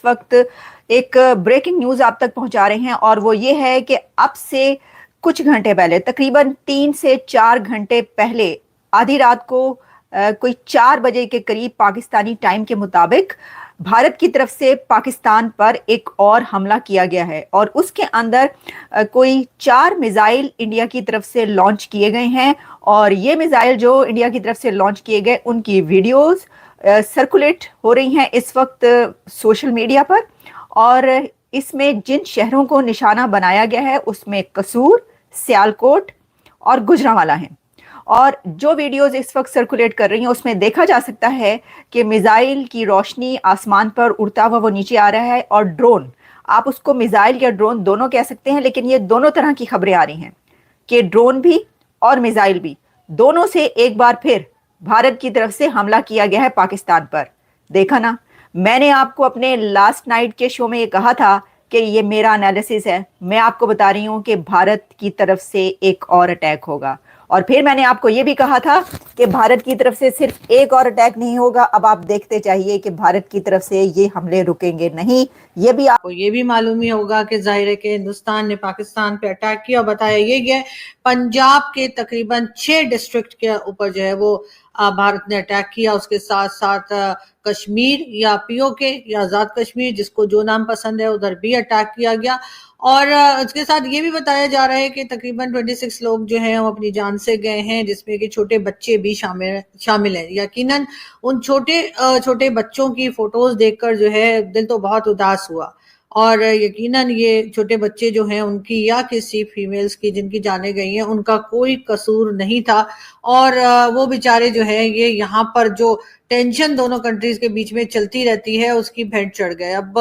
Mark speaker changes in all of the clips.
Speaker 1: वक्त एक breaking news आप तक पहुंचा रहे हैं और वो ये है कि अब से कुछ घंटे पहले, तकरीबन 3 से 4 घंटे पहले, आधी रात को कोई 4 बजे के करीब पाकिस्तानी टाइम के मुताबिक भारत की तरफ से पाकिस्तान पर एक और हमला किया गया है और उसके अंदर कोई 4 मिसाइल इंडिया की तरफ से लॉन्च किए गए हैं। और ये मिसाइल जो इंडिया की तरफ से लॉन्च किए गए उनकी वीडियोस सर्कुलेट हो रही हैं इस वक्त सोशल मीडिया पर। और इसमें जिन शहरों को निशाना बनाया गया है उसमें कसूर, सियालकोट और गुजरांवाला हैं। और जो वीडियोस इस वक्त सर्कुलेट कर रही हैं उसमें देखा जा सकता है कि मिसाइल की रोशनी आसमान पर उड़ता हुआ वो नीचे आ रहा है और ड्रोन, आप उसको मिसाइल या ड्रोन दोनों कह सकते हैं, लेकिन ये दोनों तरह की खबरें आ रही हैं कि ड्रोन भी और मिसाइल भी, दोनों से एक बार फिर भारत की तरफ से हमला किया गया है पाकिस्तान पर। देखा ना, मैंने आपको अपने लास्ट नाइट के शो में ये कहा था कि ये मेरा एनालिसिस है। मैं आपको बता रही हूँ कि भारत की तरफ से एक और अटैक होगा। और फिर मैंने आपको ये भी कहा था कि भारत की तरफ से सिर्फ एक और अटैक नहीं होगा। अब आप देखते चाहिए कि भारत की तरफ से ये हमले रुकेंगे नहीं। ये भी
Speaker 2: आपको ये भी मालूम ही होगा कि जाहिर है कि हिंदुस्तान ने पाकिस्तान पे अटैक किया। बताया ये गया पंजाब के तकरीबन 6 डिस्ट्रिक्ट के ऊपर जो है वो भारत ने अटैक किया। उसके साथ साथ कश्मीर या पीओके या आजाद कश्मीर, जिसको जो नाम पसंद है, उधर भी अटैक किया गया। और उसके साथ ये भी बताया जा रहा है कि तकरीबन 26 लोग जो हैं वो अपनी जान से गए हैं, जिसमें कि छोटे बच्चे भी शामिल हैं। यकीनन उन छोटे बच्चों की फोटोज देखकर जो है दिल तो बहुत उदास हुआ। और यकीनन ये छोटे बच्चे जो हैं उनकी या किसी फीमेल्स की जिनकी जाने गई हैं उनका कोई कसूर नहीं था। और वो बेचारे जो है ये यहाँ पर जो टेंशन दोनों कंट्रीज के बीच में चलती रहती है उसकी भेंट चढ़ गए। अब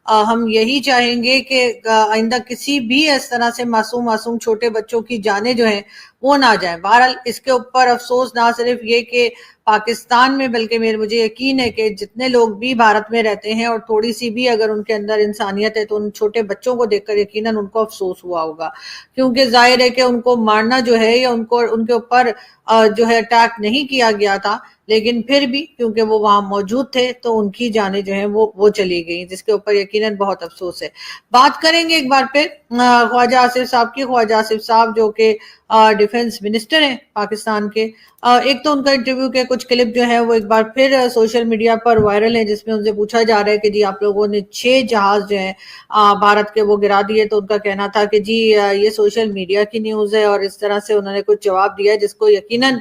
Speaker 2: हम यही चाहेंगे कि आइंदा किसी भी इस तरह से मासूम छोटे बच्चों की जाने जो है वो ना जाए। बहरहाल इसके ऊपर अफसोस ना सिर्फ ये कि पाकिस्तान में, बल्कि मुझे यकीन है कि जितने लोग भी भारत में रहते हैं और थोड़ी सी भी अगर उनके अंदर इंसानियत है तो उन छोटे बच्चों को देखकर यकीनन उनको अफसोस हुआ होगा। क्योंकि जाहिर है कि उनको मारना जो है या उनको उनके ऊपर जो है अटैक नहीं किया गया था, लेकिन फिर भी क्योंकि वो वहां मौजूद थे तो उनकी जाने जो है वो चली गई, जिसके ऊपर यकीनन बहुत अफसोस है। बात करेंगे एक बार फिर ख्वाजा आसिफ साहब की। ख्वाजा आसिफ साहब जो कि डिफेंस मिनिस्टर हैं पाकिस्तान के, एक तो उनका इंटरव्यू के कुछ क्लिप जो है वो एक बार फिर सोशल मीडिया पर वायरल है, जिसमें उनसे पूछा जा रहा है कि जी आप लोगों ने 6 जहाज जो है भारत के वो गिरा दिए। तो उनका कहना था कि जी ये सोशल मीडिया की न्यूज है, और इस तरह से उन्होंने कुछ जवाब दिया जिसको यकीनन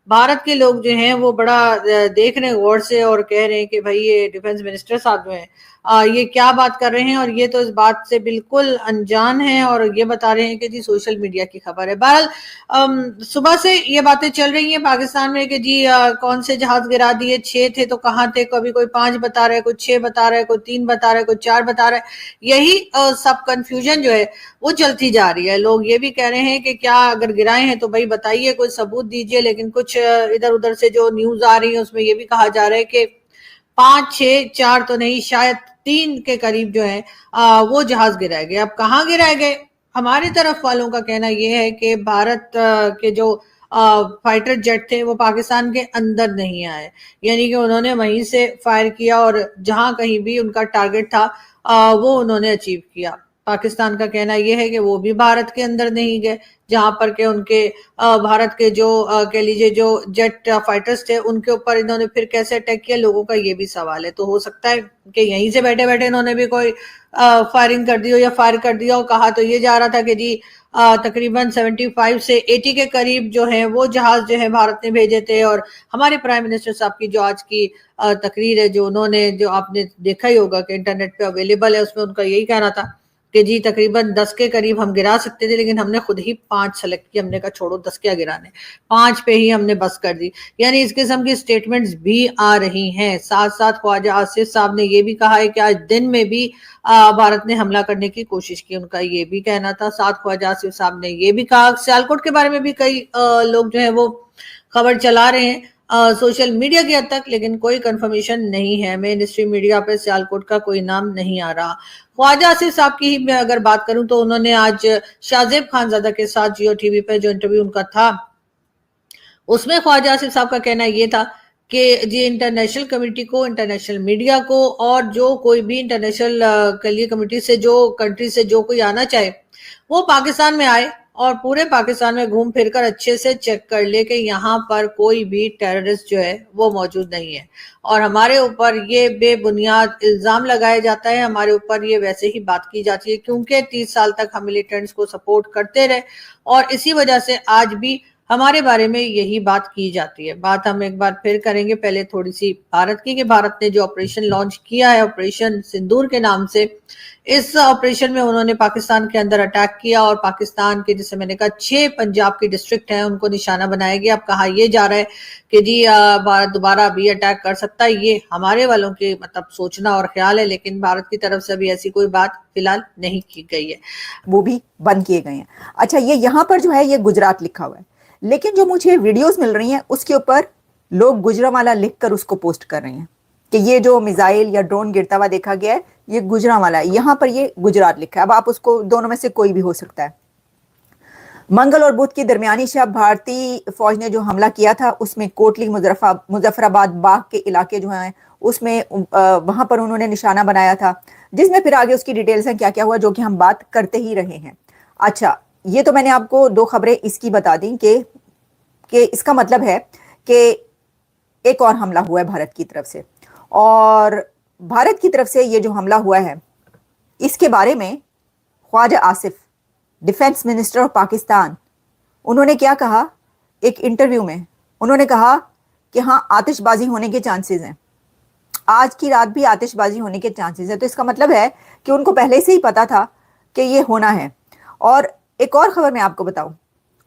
Speaker 2: भारत के लोग जो हैं वो बड़ा देख रहे हैं गौर से और कह रहे हैं कि भाई ये डिफेंस मिनिस्टर साहब जो हैं ये क्या बात कर रहे हैं, और ये तो इस बात से बिल्कुल अनजान है और ये बता रहे हैं कि जी सोशल मीडिया की खबर है। बहरहाल सुबह से ये बातें चल रही हैं पाकिस्तान में कि जी कौन से जहाज गिरा दिए, 6 थे तो कहाँ थे, कभी कोई 5 बता रहा है, कोई 6 बता रहा है, कोई 3 बता रहा है, कोई 4 बता रहा है। यही सब कंफ्यूजन जो है वो चलती जा रही है। लोग ये भी कह रहे हैं कि क्या अगर गिराए हैं तो भाई बताइए, कोई सबूत दीजिए। लेकिन कुछ इधर उधर से जो न्यूज आ रही है उसमें ये भी कहा जा रहा है कि 5, 6, 4 तो नहीं, शायद 3 के करीब जो है वो जहाज गिराए गए। अब कहाँ गिराए गए, हमारी तरफ वालों का कहना यह है कि भारत के जो फाइटर जेट थे वो पाकिस्तान के अंदर नहीं आए, यानी कि उन्होंने वहीं से फायर किया और जहां कहीं भी उनका टारगेट था वो उन्होंने अचीव किया। पाकिस्तान का कहना यह है कि वो भी भारत के अंदर नहीं गए, जहां पर के उनके भारत के जो कह लीजिए जो जेट फाइटर्स थे उनके ऊपर इन्होंने फिर कैसे अटैक किया, लोगों का ये भी सवाल है। तो हो सकता है कि यहीं से बैठे बैठे इन्होंने भी कोई फायरिंग कर दी हो या फायर कर दिया हो। कहा तो ये जा रहा था कि जी तकरीबन 75 से 80 के करीब जो है वो जहाज जो है भारत ने भेजे थे। और हमारे प्राइम मिनिस्टर साहब की जो आज की तकरीर है, जो उन्होंने, जो आपने देखा ही होगा कि इंटरनेट पे अवेलेबल है, उसमें उनका यही कहना था कि जी तकरीबन 10 के करीब हम गिरा सकते थे, लेकिन हमने खुद ही 5 सेलेक्ट किए। हमने कहा छोड़ो 10 क्या गिराने, 5 पे ही हमने बस कर दी। यानी इस किस्म की स्टेटमेंट्स भी आ रही हैं। साथ साथ ख्वाजा आसिफ साहब ने ये भी कहा है कि आज दिन में भी भारत ने हमला करने की कोशिश की, उनका ये भी कहना था। साथ ख्वाजा आसिफ साहब ने ये भी कहा, सियालकोट के बारे में भी कई लोग जो है वो खबर चला रहे हैं सोशल मीडिया की हद तक, लेकिन कोई कंफर्मेशन नहीं है। मेन स्ट्रीम मीडिया पे सियालकोट का कोई नाम नहीं आ रहा। ख्वाजा आसिफ साहब की ही मैं अगर बात करूं तो उन्होंने आज शाहजेब खानजादा के साथ जियो टीवी पे जो इंटरव्यू उनका था उसमें ख्वाजा आसिफ साहब का कहना यह था کہ جی انٹرنیشنل کمیونٹی کو, انٹرنیشنل میڈیا کو, اور جو کوئی بھی انٹرنیشنل کمیونٹی سے, جو کنٹری سے جو کوئی آنا چاہے وہ پاکستان میں آئے اور پورے پاکستان میں گھوم پھر کر اچھے سے چیک کر لے کہ یہاں پر کوئی بھی ٹیررسٹ جو ہے وہ موجود نہیں ہے. اور ہمارے اوپر یہ بے بنیاد الزام لگایا جاتا ہے, ہمارے اوپر یہ ویسے ہی بات کی جاتی ہے کیونکہ 30 سال تک ہم ملیٹنٹس کو سپورٹ کرتے رہے, اور اسی وجہ سے آج بھی ہمارے بارے میں یہی بات کی جاتی ہے. بات ہم ایک بار پھر کریں گے, پہلے تھوڑی سی بھارت کی, کہ بھارت نے جو آپریشن لانچ کیا ہے آپریشن سندور کے نام سے, اس آپریشن میں انہوں نے پاکستان کے اندر اٹیک کیا, اور پاکستان کے, جیسے میں نے کہا 6 پنجاب کی ڈسٹرکٹ ہیں ان کو نشانہ بنایا گیا. اب کہا یہ جا رہا ہے کہ جی بھارت دوبارہ بھی اٹیک کر سکتا ہے, یہ ہمارے والوں کے مطلب سوچنا اور خیال ہے, لیکن بھارت کی طرف سے بھی ایسی کوئی بات فی الحال نہیں کی گئی ہے,
Speaker 1: وہ بھی بند کیے گئے ہیں. اچھا, یہ یہاں پر جو ہے یہ گجرات لکھا ہوا ہے, لیکن جو مجھے ویڈیوز مل رہی ہیں اس کے اوپر لوگ گجرانوالہ لکھ کر اس کو پوسٹ کر رہے ہیں کہ یہ جو میزائل یا ڈرون گرتا ہوا دیکھا گیا ہے یہ گجرانوالہ ہے, یہاں پر یہ گجرات لکھا ہے. اب آپ اس کو, دونوں میں سے کوئی بھی ہو سکتا ہے. منگل اور بدھ کی درمیانی شب بھارتی فوج نے جو حملہ کیا تھا اس میں کوٹلی, مظفر آباد, باغ کے علاقے جو ہیں اس میں وہاں پر انہوں نے نشانہ بنایا تھا, جس میں پھر آگے اس کی ڈیٹیلز ہیں کیا کیا ہوا, جو کہ ہم بات کرتے ہی رہے ہیں. اچھا, یہ تو میں نے آپ کو 2 خبریں اس کی بتا دیں کہ اس کا مطلب ہے کہ ایک اور حملہ ہوا ہے بھارت کی طرف سے, اور بھارت کی طرف سے یہ جو حملہ ہوا ہے اس کے بارے میں Khawaja Asif, defence minister of Pakistan, انہوں نے کیا کہا ایک انٹرویو میں, انہوں نے کہا کہ ہاں آتش بازی ہونے کے چانسز ہیں, آج کی رات بھی آتش بازی ہونے کے چانسز ہیں. تو اس کا مطلب ہے کہ ان کو پہلے سے ہی پتا تھا کہ یہ ہونا ہے. اور ایک اور خبر میں آپ کو بتاؤں,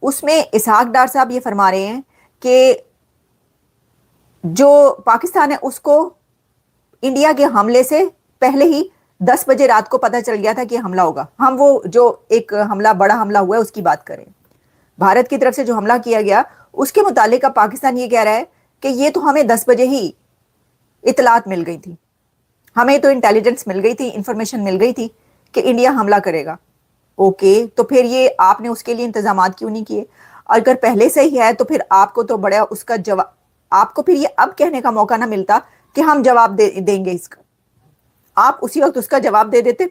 Speaker 1: اس میں اسحاق ڈار صاحب یہ فرما رہے ہیں کہ جو پاکستان ہے اس کو انڈیا کے حملے سے پہلے ہی 10 بجے رات کو پتہ چل گیا تھا کہ حملہ ہوگا. ہم وہ جو ایک حملہ, بڑا حملہ ہوا ہے اس کی بات کریں. بھارت کی طرف سے جو حملہ کیا گیا اس کے متعلق اب پاکستان یہ کہہ رہا ہے کہ یہ تو ہمیں 10 بجے ہی اطلاعات مل گئی تھی, ہمیں تو انٹیلیجنس مل گئی تھی, انفارمیشن مل گئی تھی کہ انڈیا حملہ کرے گا. اوکے, تو پھر یہ آپ نے اس کے لیے انتظامات کیوں نہیں کیے؟ اگر پہلے سے ہی ہے تو پھر آپ کو تو بڑا اس کا جواب, آپ کو پھر یہ اب کہنے کا موقع نہ ملتا کہ ہم جواب دیں گے اس کا, آپ اسی وقت اس کا جواب دے دیتے.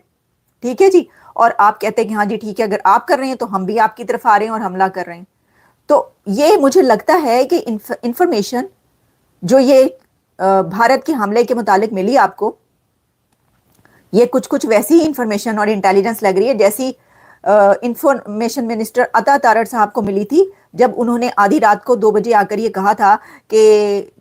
Speaker 1: ٹھیک ہے جی, اور آپ کہتے ہیں کہ ہاں جی ٹھیک ہے, اگر آپ کر رہے ہیں تو ہم بھی آپ کی طرف آ رہے ہیں اور حملہ کر رہے ہیں. تو یہ مجھے لگتا ہے کہ انفارمیشن جو یہ بھارت کے حملے کے متعلق ملی آپ کو, یہ کچھ ویسی ہی انفارمیشن اور انٹیلیجنس لگ رہی ہے جیسی انفارمیشن منسٹر عطا تارڑ صاحب کو ملی تھی جب انہوں نے آدھی رات کو 2 بجے آ کر یہ کہا تھا کہ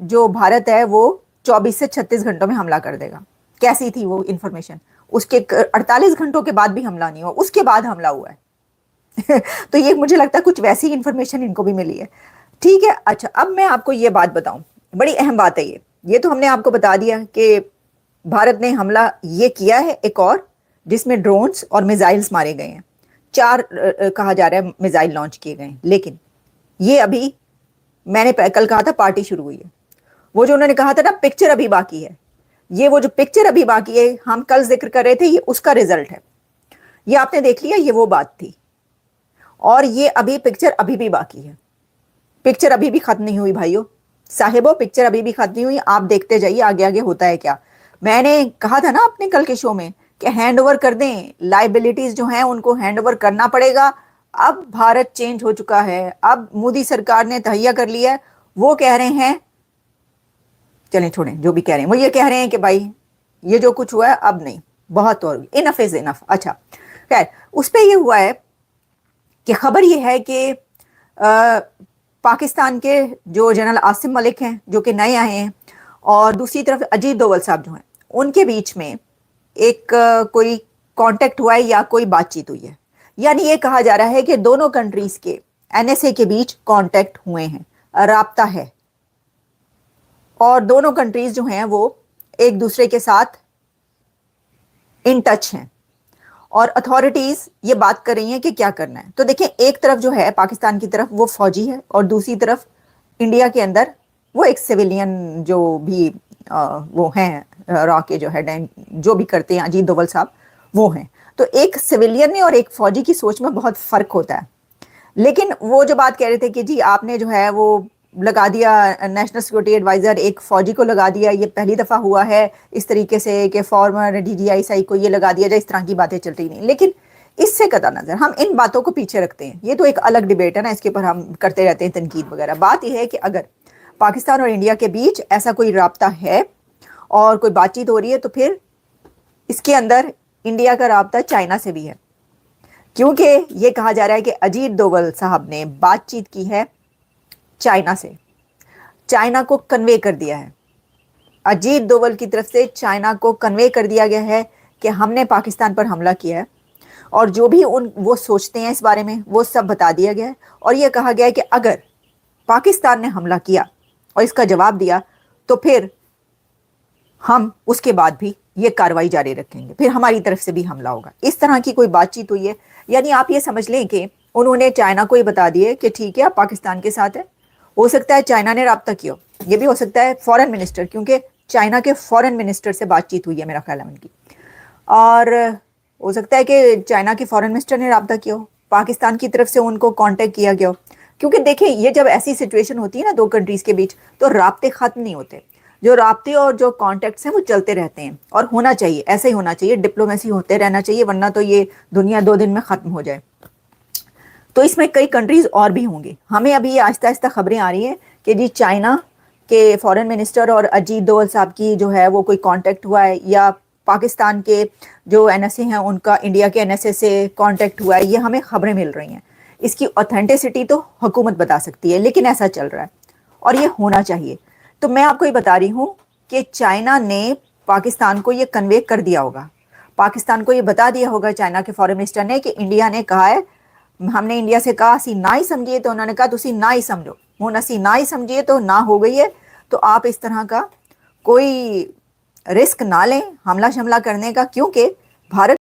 Speaker 1: جو بھارت ہے وہ 24 سے 36 گھنٹوں میں حملہ کر دے گا. کیسی تھی وہ انفارمیشن؟ اس کے 48 گھنٹوں کے بعد بھی حملہ نہیں ہوا, اس کے بعد حملہ ہوا ہے. تو یہ مجھے لگتا ہے کچھ ویسی انفارمیشن ان کو بھی ملی ہے. ٹھیک ہے, اچھا اب میں آپ کو یہ بات بتاؤں, بڑی اہم بات ہے یہ تو ہم نے آپ کو بتا دیا کہ بھارت نے حملہ یہ کیا ہے ایک اور, جس میں ڈرونز اور میزائلز مارے گئے ہیں. 4 کہا جا رہا ہے میزائل لانچ کیے گئے ہیں, لیکن یہ ابھی میں نے کل کہا تھا پارٹی شروع ہوئی ہے. وہ جو انہوں نے کہا تھا نا پکچر ابھی باقی ہے, یہ وہ جو پکچر ابھی باقی ہے ہم کل ذکر کر رہے تھے, یہ اس کا ریزلٹ ہے. یہ آپ نے دیکھ لیا, یہ وہ بات تھی, اور یہ ابھی پکچر ابھی بھی باقی ہے. پکچر ابھی بھی ختم نہیں ہوئی بھائیو صاحبوں, پکچر ابھی بھی ختم نہیں ہوئی. آپ دیکھتے جائیے آگے آگے ہوتا ہے کیا. میں نے کہا تھا نا اپنے کل کے شو میں کہ ہینڈ اوور کر دیں, لائبلٹیز جو ہیں ان کو ہینڈ اوور کرنا پڑے گا. اب بھارت چینج ہو چکا ہے, اب مودی سرکار نے تہیا کر لیا ہے. وہ کہہ رہے ہیں, چلیں چھوڑیں جو بھی کہہ رہے ہیں, وہ یہ کہہ رہے ہیں کہ بھائی یہ جو کچھ ہوا ہے اب نہیں, بہت اور انف از انف. اچھا خیر, اس پہ یہ ہوا ہے کہ خبر یہ ہے کہ پاکستان کے جو جنرل عاصم ملک ہیں جو کہ نئے آئے ہیں, اور دوسری طرف اجیت دوول صاحب جو ہیں, ان کے بیچ میں ایک کوئی کانٹیکٹ ہوا ہے یا کوئی بات چیت ہوئی ہے. یعنی یہ کہا جا رہا ہے کہ دونوں کنٹریز کے NSA کے بیچ کانٹیکٹ ہوئے ہیں, رابطہ ہے, اور دونوں کنٹریز جو ہیں وہ ایک دوسرے کے ساتھ ان ٹچ ہیں, اور اتھارٹیز یہ بات کر رہی ہیں کہ کیا کرنا ہے. تو دیکھیں, ایک طرف جو ہے پاکستان کی طرف وہ فوجی ہے, اور دوسری طرف انڈیا کے اندر وہ ایک سویلین جو بھی وہ ہیں, را کے جو ہیڈ ہیں جو بھی کرتے ہیں اجیت دوول صاحب, وہ ہیں. تو ایک سویلین میں اور ایک فوجی کی سوچ میں بہت فرق ہوتا ہے. لیکن وہ جو بات کہہ رہے تھے کہ جی آپ نے جو ہے وہ लगा दिया नेशनल सिक्योरिटी एडवाइजर, एक फौजी को लगा दिया, ये पहली दफा हुआ है इस तरीके से कि फॉर्मर DGISI को ये लगा दिया जाए, इस तरह की बातें चल रही नहीं। लेकिन इससे कदा नजर हम इन बातों को पीछे रखते हैं, ये तो एक अलग डिबेट है ना, इसके ऊपर हम करते रहते हैं तनकीद वगैरह। बात यह है कि अगर पाकिस्तान और इंडिया के बीच ऐसा कोई राब्ता है और कोई बातचीत हो रही है, तो फिर इसके अंदर इंडिया का राब्ता चाइना से भी है, क्योंकि ये कहा जा रहा है कि अजीत डोवल साहब ने बातचीत की है चाइना से, चाइना को कन्वे कर दिया है, अजीत डोवल की तरफ से चाइना को कन्वे कर दिया गया है कि हमने पाकिस्तान पर हमला किया है, और जो भी वो सोचते हैं इस बारे में वो सब बता दिया गया है। और यह कहा गया है कि अगर पाकिस्तान ने हमला किया और इसका जवाब दिया तो फिर हम उसके बाद भी ये कार्रवाई जारी रखेंगे, फिर हमारी तरफ से भी हमला होगा। इस तरह की कोई बातचीत हुई है, यानी आप ये समझ लें कि उन्होंने चाइना को ही बता दिए कि ठीक है आप पाकिस्तान के साथ है। हो सकता है चाइना ने राब्ता किया, ये भी हो सकता है फॉरेन मिनिस्टर, क्योंकि चाइना के फॉरेन मिनिस्टर से बातचीत हुई है मेरा ख्याल है उनकी, और हो सकता है कि चाइना के फॉरेन मिनिस्टर ने राब्ता किया हो, पाकिस्तान की तरफ से उनको कांटेक्ट किया गया हो। क्योंकि देखिए ये जब ऐसी सिचुएशन होती है ना दो कंट्रीज के बीच, तो राब्ते खत्म नहीं होते, जो राब्ते और जो कॉन्टेक्ट्स हैं वो चलते रहते हैं, और होना चाहिए, ऐसा ही होना चाहिए, डिप्लोमेसी होते रहना चाहिए, वरना तो ये दुनिया 2 दिन में ख़त्म हो जाए। तो इसमें कई कंट्रीज और भी होंगी। हमें अभी आहिस्ता आहिस्ता खबरें आ रही हैं कि जी चाइना के फॉरेन मिनिस्टर और अजीत डोवल साहब की जो है वो कोई कांटेक्ट हुआ है, या पाकिस्तान के जो NSA हैं उनका इंडिया के NSA से कांटेक्ट हुआ है, ये हमें खबरें मिल रही हैं। इसकी ऑथेंटिसिटी तो हुकूमत बता सकती है, लेकिन ऐसा चल रहा है और ये होना चाहिए। तो मैं आपको ये बता रही हूँ कि चाइना ने पाकिस्तान को ये कन्वे कर दिया होगा, पाकिस्तान को ये बता दिया होगा चाइना के फॉरेन मिनिस्टर ने कि इंडिया ने कहा है, हमने इंडिया से कहा असी ना ही समझिए, तो उन्होंने कहा तुसी ना ही समझो, हुन असी ना ही समझिए तो ना हो गई है, तो आप इस तरह का कोई रिस्क ना लें हमला शमला करने का, क्योंकि भारत